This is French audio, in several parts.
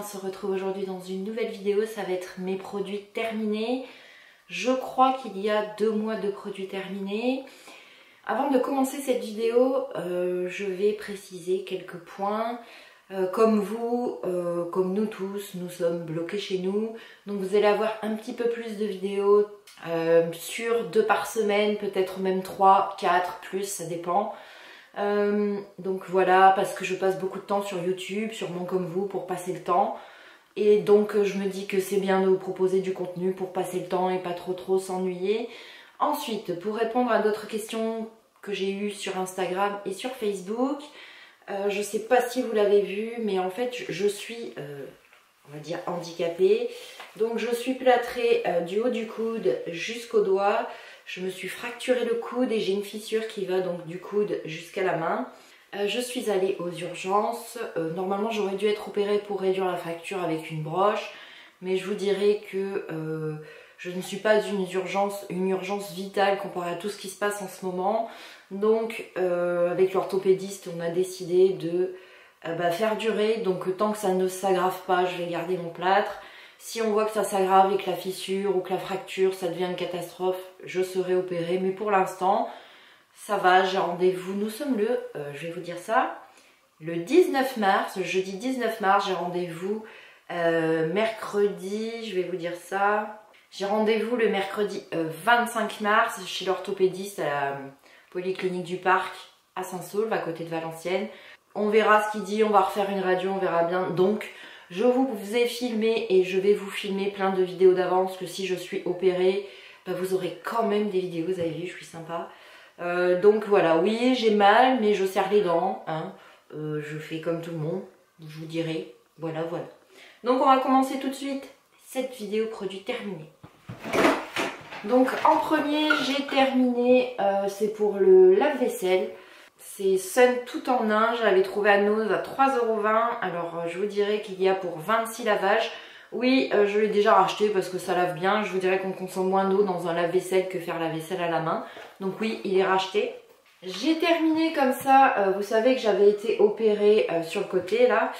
se retrouve aujourd'hui dans une nouvelle vidéo. Ça va être mes produits terminés. Je crois qu'il y a 2 mois de produits terminés. Avant de commencer cette vidéo, je vais préciser quelques points. Comme vous, comme nous tous, nous sommes bloqués chez nous. Donc vous allez avoir un petit peu plus de vidéos sur 2 par semaine, peut-être même 3, 4, plus, ça dépend. Donc voilà, parce que je passe beaucoup de temps sur YouTube, sûrement comme vous, pour passer le temps. Et donc je me dis que c'est bien de vous proposer du contenu pour passer le temps et pas trop s'ennuyer. Ensuite, pour répondre à d'autres questions que j'ai eues sur Instagram et sur Facebook, je sais pas si vous l'avez vu, mais en fait je suis, on va dire, handicapée. Donc je suis plâtrée du haut du coude jusqu'au doigt. Je me suis fracturé le coude et j'ai une fissure qui va donc du coude jusqu'à la main. Je suis allée aux urgences. Normalement j'aurais dû être opérée pour réduire la fracture avec une broche. Mais je vous dirais que je ne suis pas une urgence vitale comparée à tout ce qui se passe en ce moment. Donc avec l'orthopédiste on a décidé de faire durer. Donc tant que ça ne s'aggrave pas, je vais garder mon plâtre. Si on voit que ça s'aggrave et que la fissure ou que la fracture ça devient une catastrophe, je serai opérée. Mais pour l'instant ça va, j'ai rendez-vous. Nous sommes je vais vous dire ça, le 19 mars, jeudi 19 mars, j'ai rendez-vous mercredi, je vais vous dire ça. J'ai rendez-vous le mercredi 25 mars chez l'orthopédiste à la Polyclinique du Parc à Saint-Saulve, à côté de Valenciennes. On verra ce qu'il dit, on va refaire une radio, on verra bien. Donc, je vous ai filmé et je vais vous filmer plein de vidéos d'avance que si je suis opérée, vous aurez quand même des vidéos, vous avez vu, je suis sympa. Donc voilà, oui, j'ai mal, mais je serre les dents. Hein. Je fais comme tout le monde, je vous dirai. Voilà. Donc on va commencer tout de suite cette vidéo produit terminée. Donc en premier, j'ai terminé, c'est pour le lave-vaisselle. C'est Sun tout en un, je l'avais trouvé à Nose à 3,20 €. Alors je vous dirais qu'il y a pour 26 lavages. Oui, je l'ai déjà racheté parce que ça lave bien. Je vous dirais qu'on consomme moins d'eau dans un lave-vaisselle que faire la vaisselle à la main. Donc oui, il est racheté. J'ai terminé comme ça. Vous savez que j'avais été opérée sur le côté là.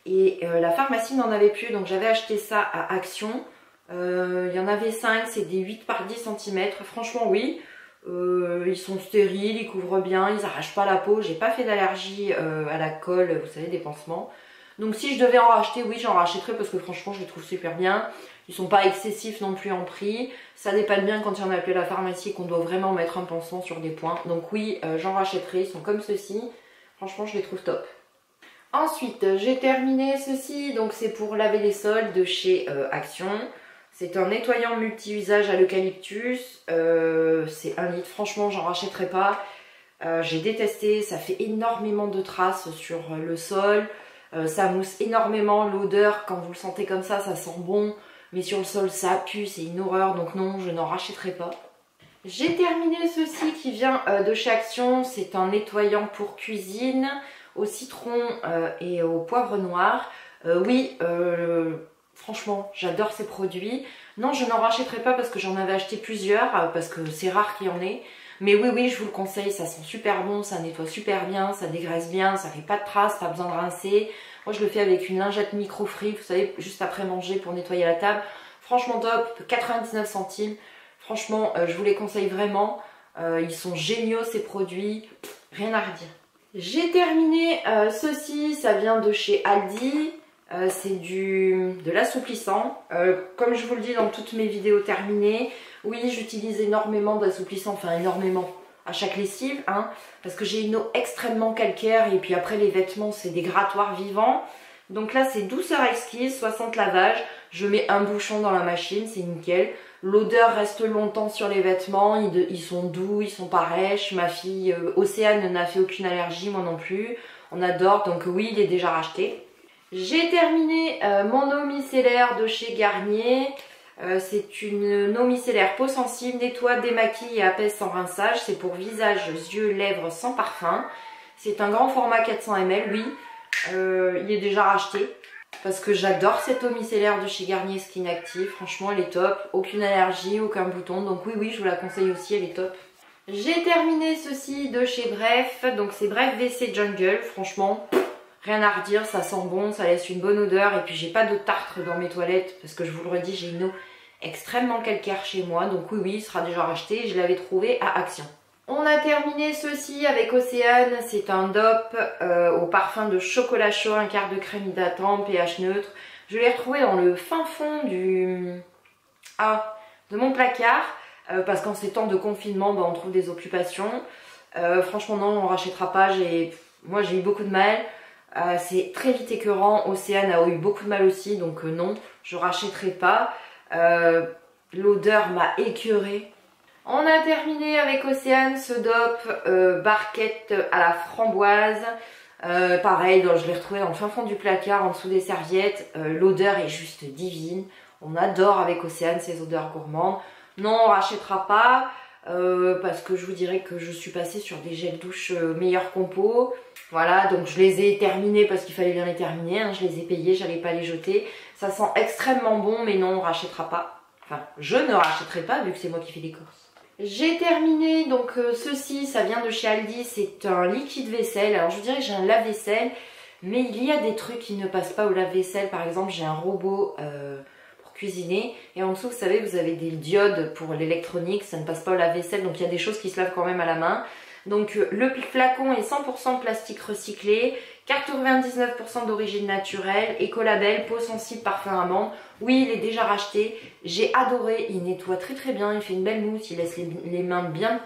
Et la pharmacie n'en avait plus. Donc j'avais acheté ça à Action. Il y en avait 5, c'est des 8 par 10 cm. Franchement oui. Ils sont stériles, ils couvrent bien, ils n'arrachent pas la peau. J'ai pas fait d'allergie à la colle, vous savez, des pansements. Donc si je devais en racheter, oui, j'en rachèterais parce que franchement je les trouve super bien. Ils sont pas excessifs non plus en prix. Ça dépanne bien quand il y en a appelé à la pharmacie qu'on doit vraiment mettre un pansement sur des points. Donc oui, j'en rachèterai. Ils sont comme ceci. Franchement, je les trouve top. Ensuite, j'ai terminé ceci. Donc c'est pour laver les sols de chez Action. C'est un nettoyant multi-usage à l'eucalyptus. C'est 1 litre. Franchement, j'en rachèterai pas. J'ai détesté. Ça fait énormément de traces sur le sol. Ça mousse énormément, l'odeur quand vous le sentez comme ça sent bon, mais sur le sol ça pue, c'est une horreur, donc non, je n'en rachèterai pas. J'ai terminé ceci qui vient de chez Action, c'est un nettoyant pour cuisine au citron et au poivre noir. Franchement j'adore ces produits. Non, je n'en rachèterai pas parce que j'en avais acheté plusieurs, parce que c'est rare qu'il y en ait. Mais oui, je vous le conseille, ça sent super bon, ça nettoie super bien, ça dégraisse bien, ça fait pas de traces, pas besoin de rincer. Moi je le fais avec une lingette microfree, vous savez, juste après manger pour nettoyer la table. Franchement top, 99 centimes. Franchement, je vous les conseille vraiment. Ils sont géniaux ces produits, rien à redire. J'ai terminé ceci, ça vient de chez Aldi. C'est de l'assouplissant. Comme je vous le dis dans toutes mes vidéos terminées, oui, j'utilise énormément d'assouplissant, enfin énormément à chaque lessive, hein, parce que j'ai une eau extrêmement calcaire et puis après les vêtements c'est des grattoirs vivants. Donc là c'est douceur exquise, 60 lavages, je mets un bouchon dans la machine, c'est nickel. L'odeur reste longtemps sur les vêtements, ils sont doux, ils sont pas rêches. Ma fille Océane n'a fait aucune allergie, moi non plus. On adore, donc oui, il est déjà racheté. J'ai terminé mon eau micellaire de chez Garnier. C'est une eau micellaire peau sensible, nettoie, démaquille et apaise sans rinçage. C'est pour visage, yeux, lèvres sans parfum. C'est un grand format 400 ml, oui. Il est déjà racheté. Parce que j'adore cette eau micellaire de chez Garnier Skin Active. Franchement, elle est top. Aucune allergie, aucun bouton. Donc oui, je vous la conseille aussi, elle est top. J'ai terminé ceci de chez Bref. Donc c'est Bref WC Jungle. Franchement, Rien à redire, ça sent bon, ça laisse une bonne odeur. Et puis j'ai pas de tartre dans mes toilettes parce que je vous le redis, j'ai une eau extrêmement calcaire chez moi. Donc oui, il sera déjà racheté. Je l'avais trouvé à Action. On a terminé ceci avec Océane. C'est un DOP au parfum de chocolat chaud, un quart de crème hydratant, pH neutre. Je l'ai retrouvé dans le fin fond de mon placard. Parce qu'en ces temps de confinement, on trouve des occupations. Franchement non, on ne rachètera pas. Moi j'ai eu beaucoup de mal. C'est très vite écœurant. Océane a eu beaucoup de mal aussi, donc non, je rachèterai pas. L'odeur m'a écœurée. On a terminé avec Océane ce DOP barquette à la framboise. Pareil, je l'ai retrouvé dans le fin fond du placard, en dessous des serviettes. L'odeur est juste divine. On adore avec Océane ces odeurs gourmandes. Non, on rachètera pas. Parce que je vous dirais que je suis passée sur des gels douche meilleur compo. Voilà, donc je les ai terminés parce qu'il fallait bien les terminer. Je les ai payés, j'allais pas les jeter. Ça sent extrêmement bon, mais non, on rachètera pas. Enfin, je ne rachèterai pas vu que c'est moi qui fais les courses. J'ai terminé, donc ceci, ça vient de chez Aldi, c'est un liquide vaisselle. Alors je vous dirais que j'ai un lave-vaisselle, mais il y a des trucs qui ne passent pas au lave-vaisselle. Par exemple, j'ai un robot pour cuisiner, et en dessous, vous savez, vous avez des diodes pour l'électronique, ça ne passe pas au lave-vaisselle, donc il y a des choses qui se lavent quand même à la main. Donc le flacon est 100% plastique recyclé, 99% d'origine naturelle, écolabel, peau sensible, parfum amande. Oui, il est déjà racheté, j'ai adoré, il nettoie très très bien, il fait une belle mousse, il laisse les mains bien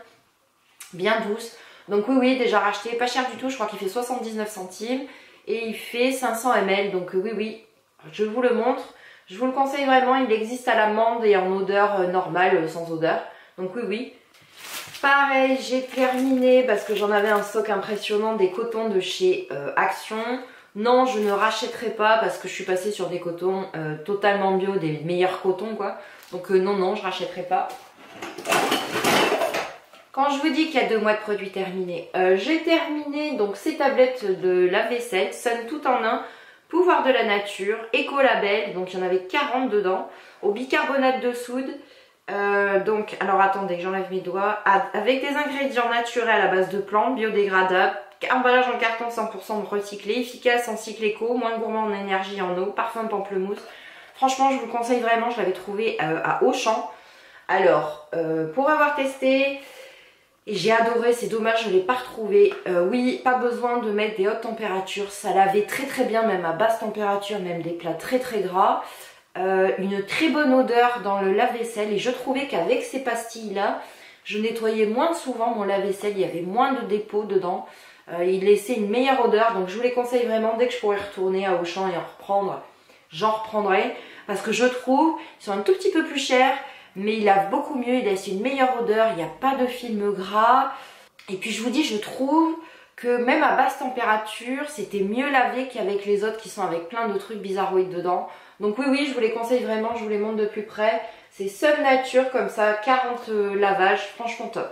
douces. Donc oui, déjà racheté, pas cher du tout, je crois qu'il fait 79 centimes et il fait 500 ml. Donc oui, je vous le montre, je vous le conseille vraiment, il existe à l'amande et en odeur normale, sans odeur. Donc oui. Pareil, j'ai terminé parce que j'en avais un stock impressionnant des cotons de chez Action. Non, je ne rachèterai pas parce que je suis passée sur des cotons totalement bio, des meilleurs cotons quoi. Donc non, je rachèterai pas. Quand je vous dis qu'il y a 2 mois de produits terminés, j'ai terminé donc ces tablettes de lave-vaisselle, Sun tout en un, pouvoir de la nature, écolabel, donc il y en avait 40 dedans, au bicarbonate de soude. Donc, alors attendez, j'enlève mes doigts. Avec des ingrédients naturels à base de plantes, biodégradables, emballage en carton 100% recyclé, efficace en cycle éco, moins gourmand en énergie et en eau, parfum pamplemousse. Franchement, je vous le conseille vraiment, je l'avais trouvé à Auchan. Alors, pour avoir testé, j'ai adoré, c'est dommage, je ne l'ai pas retrouvé. Oui, pas besoin de mettre des hautes températures, ça lavait très très bien, même à basse température, même des plats très très gras. Une très bonne odeur dans le lave-vaisselle et je trouvais qu'avec ces pastilles là je nettoyais moins souvent mon lave-vaisselle, il y avait moins de dépôts dedans, il laissait une meilleure odeur, donc je vous les conseille vraiment. Dès que je pourrai retourner à Auchan et en reprendre, j'en reprendrai parce que je trouve ils sont un tout petit peu plus chers mais ils lavent beaucoup mieux, ils laissent une meilleure odeur, il n'y a pas de film gras et puis je vous dis, je trouve que même à basse température c'était mieux lavé qu'avec les autres qui sont avec plein de trucs bizarroïdes dedans. Donc oui, je vous les conseille vraiment, je vous les montre de plus près. C'est Sun Nature comme ça, 40 lavages, franchement top.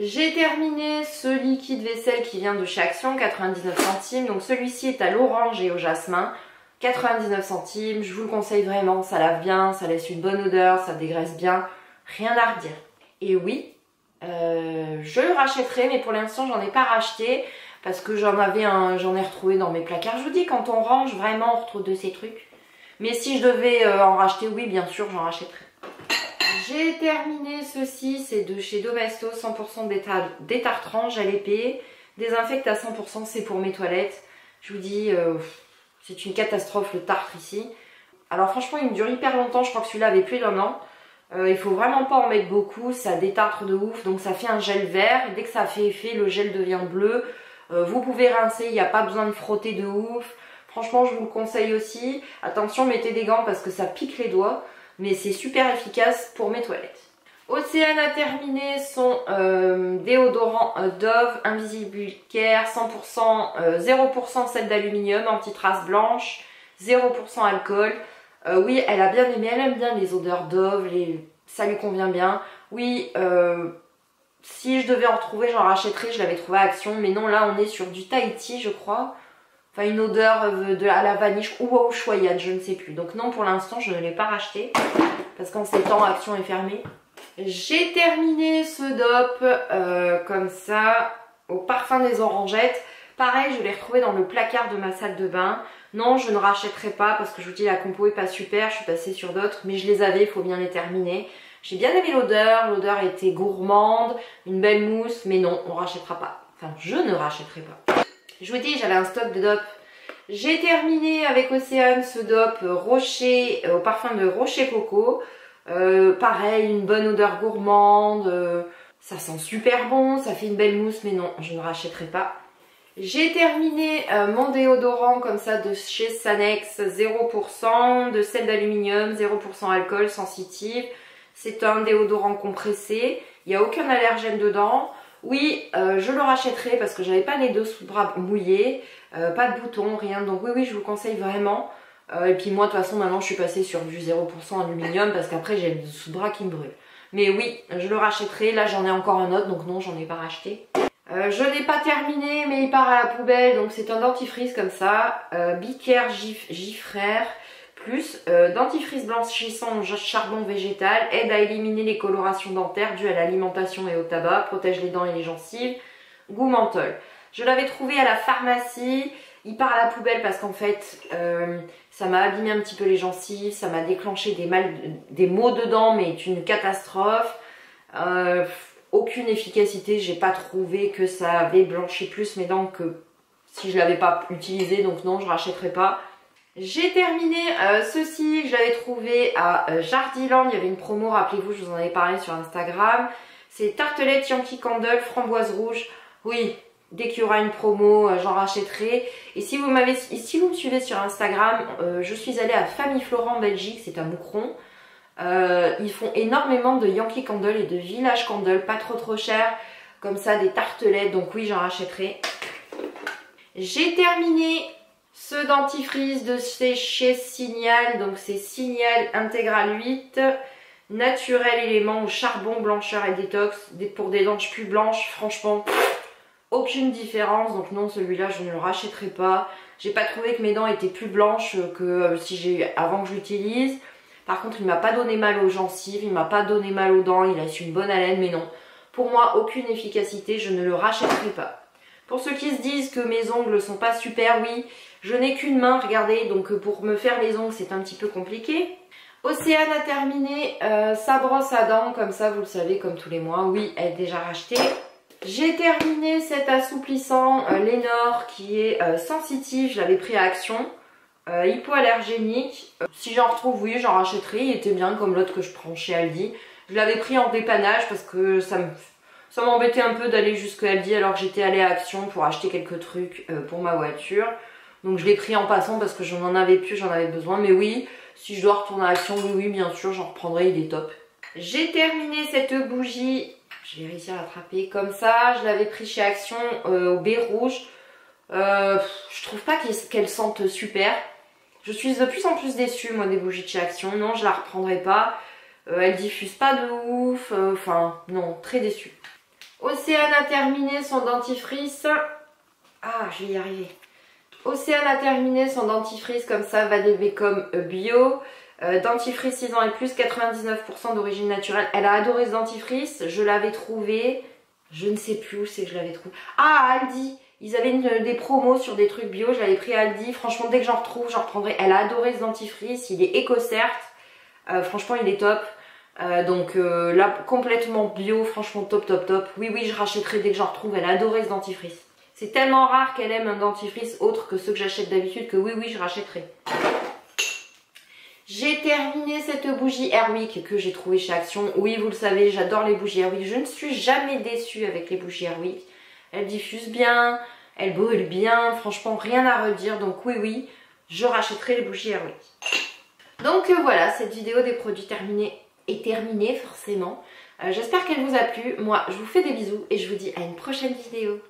J'ai terminé ce liquide vaisselle qui vient de chez Action, 99 centimes. Donc celui-ci est à l'orange et au jasmin, 99 centimes. Je vous le conseille vraiment, ça lave bien, ça laisse une bonne odeur, ça dégraisse bien, rien à redire. Et oui, je le rachèterai, mais pour l'instant j'en ai pas racheté parce que j'en ai retrouvé dans mes placards. Je vous dis, quand on range vraiment, on retrouve de ces trucs. Mais si je devais en racheter, oui, bien sûr, j'en rachèterais. J'ai terminé ceci, c'est de chez Domestos, 100% détartrant, gel épais, désinfecte à 100%, c'est pour mes toilettes. Je vous dis, c'est une catastrophe le tartre ici. Alors franchement, il me dure hyper longtemps, je crois que celui-là avait plus d'1 an. Il faut vraiment pas en mettre beaucoup, ça détartre de ouf, donc ça fait un gel vert. Et dès que ça fait effet, le gel devient bleu. Vous pouvez rincer, il n'y a pas besoin de frotter de ouf. Franchement, je vous le conseille aussi. Attention, mettez des gants parce que ça pique les doigts. Mais c'est super efficace pour mes toilettes. Océane a terminé son déodorant Dove Invisible Care 100%, 0% sel d'aluminium, anti-trace blanche, 0% alcool. Oui, elle a bien aimé, elle aime bien les odeurs Dove, ça lui convient bien. Oui, si je devais en retrouver, j'en rachèterais, je l'avais trouvé à Action. Mais non, là on est sur du Tahiti, je crois. Enfin, une odeur à la vanille ou au Ushuaïa, je ne sais plus. Donc non, pour l'instant, je ne l'ai pas racheté. Parce qu'en ces temps, Action est fermée. J'ai terminé ce DOP comme ça, au parfum des orangettes. Pareil, je l'ai retrouvé dans le placard de ma salle de bain. Non, je ne rachèterai pas parce que je vous dis la compo est pas super, je suis passée sur d'autres, mais je les avais, il faut bien les terminer. J'ai bien aimé l'odeur était gourmande, une belle mousse, mais non, on rachètera pas. Enfin, je ne rachèterai pas. Je vous dis, j'avais un stock de dopes. J'ai terminé avec Océane ce dope rocher au parfum de rocher coco. Pareil, une bonne odeur gourmande, ça sent super bon, ça fait une belle mousse, mais non, je ne rachèterai pas. J'ai terminé mon déodorant comme ça de chez Sanex, 0% de sel d'aluminium, 0% alcool, sensitive. C'est un déodorant compressé, il n'y a aucun allergène dedans. Oui, je le rachèterai parce que j'avais pas les deux sous-bras mouillés, pas de boutons, rien. Donc oui, je vous conseille vraiment. Et puis moi, de toute façon, maintenant, je suis passée sur du 0% aluminium parce qu'après, j'ai le sous-bras qui me brûle. Mais oui, je le rachèterai. Là, j'en ai encore un autre, donc non, j'en ai pas racheté. Je l'ai pas terminé, mais il part à la poubelle. Donc c'est un dentifrice comme ça, Bicare Gifrère. Plus dentifrice blanchissant charbon végétal, aide à éliminer les colorations dentaires dues à l'alimentation et au tabac, protège les dents et les gencives, goût menthol. Je l'avais trouvé à la pharmacie, il part à la poubelle parce qu'en fait ça m'a abîmé un petit peu les gencives, ça m'a déclenché des maux de dents, mais c'est une catastrophe. Aucune efficacité, j'ai pas trouvé que ça avait blanchi plus mes dents que si je l'avais pas utilisé, donc non, je rachèterai pas. J'ai terminé ceci que j'avais trouvé à Jardiland, il y avait une promo, rappelez-vous, je vous en avais parlé sur Instagram. C'est tartelette Yankee Candle framboise rouge. Oui, dès qu'il y aura une promo, j'en rachèterai. Et si vous me suivez sur Instagram, je suis allée à Famille Florent en Belgique, c'est à Moucron. Ils font énormément de Yankee Candle et de Village Candle, pas trop cher, comme ça des tartelettes, donc oui, j'en rachèterai. J'ai terminé ce dentifrice de chez Signal, donc c'est Signal Intégral 8, naturel élément au charbon, blancheur et détox, pour des dents plus blanches, franchement, aucune différence, donc non, celui-là je ne le rachèterai pas. J'ai pas trouvé que mes dents étaient plus blanches que avant que je l'utilise. Par contre, il m'a pas donné mal aux gencives, il m'a pas donné mal aux dents, il a su une bonne haleine, mais non. Pour moi, aucune efficacité, je ne le rachèterai pas. Pour ceux qui se disent que mes ongles sont pas super, oui, je n'ai qu'une main, regardez, donc pour me faire les ongles, c'est un petit peu compliqué. Océane a terminé sa brosse à dents, comme ça, vous le savez, comme tous les mois. Oui, elle est déjà rachetée. J'ai terminé cet assouplissant Lénore qui est sensitif, je l'avais pris à Action. Hypoallergénique. Si j'en retrouve, oui, j'en rachèterai. Il était bien comme l'autre que je prends chez Aldi. Je l'avais pris en dépannage parce que ça m'embêtait un peu d'aller jusqu'à Aldi alors que j'étais allée à Action pour acheter quelques trucs pour ma voiture. Donc je l'ai pris en passant parce que je n'en avais plus, j'en avais besoin. Mais oui, si je dois retourner à Action, oui, bien sûr, j'en reprendrai, il est top. J'ai terminé cette bougie, je vais réussir à l'attraper comme ça. Je l'avais pris chez Action au baie rouge. Je trouve pas qu'elle sente super. Je suis de plus en plus déçue, moi, des bougies de chez Action. Non, je la reprendrai pas. Elle diffuse pas de ouf. Enfin, non, très déçue. Océane a terminé son dentifrice. Ah, je vais y arriver. Océane a terminé son dentifrice comme ça, Vadebecum bio. Dentifrice 6 ans et plus, 99% d'origine naturelle. Elle a adoré ce dentifrice. Je l'avais trouvé. Je ne sais plus où c'est que je l'avais trouvé. Ah, Aldi. Ils avaient des promos sur des trucs bio, je l'avais pris à Aldi. Franchement, dès que j'en retrouve, j'en reprendrai. Elle a adoré ce dentifrice, il est éco-cert. Franchement, il est top. Donc là, complètement bio, franchement top. Oui, je rachèterai dès que j'en retrouve. Elle a adoré ce dentifrice. C'est tellement rare qu'elle aime un dentifrice autre que ceux que j'achète d'habitude que oui, je rachèterai. J'ai terminé cette bougie Airwick que j'ai trouvée chez Action. Oui, vous le savez, j'adore les bougies Airwick. Je ne suis jamais déçue avec les bougies Airwick. Elle diffuse bien, elle brûle bien, franchement rien à redire. Donc oui, je rachèterai les bougies Airwick. Donc voilà, cette vidéo des produits terminés est terminée forcément. J'espère qu'elle vous a plu. Moi, je vous fais des bisous et je vous dis à une prochaine vidéo.